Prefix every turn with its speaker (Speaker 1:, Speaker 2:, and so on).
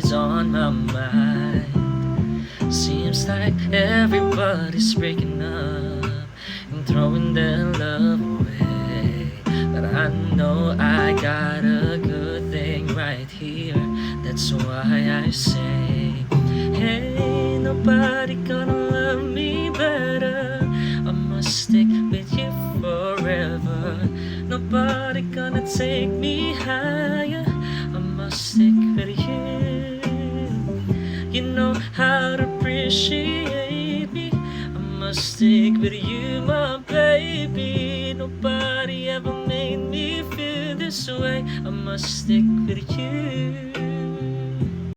Speaker 1: always on my mind. Seems like everybody's breaking up and throwing their love away, but I know I got a good thing right here. That's why I say, hey, nobody gonna love me better. I must stick with you forever. Nobody gonna take me higher. I must stick with you. You know how to appreciate me. I must stick with you, my baby. Nobody ever made me feel this way. I must stick with you.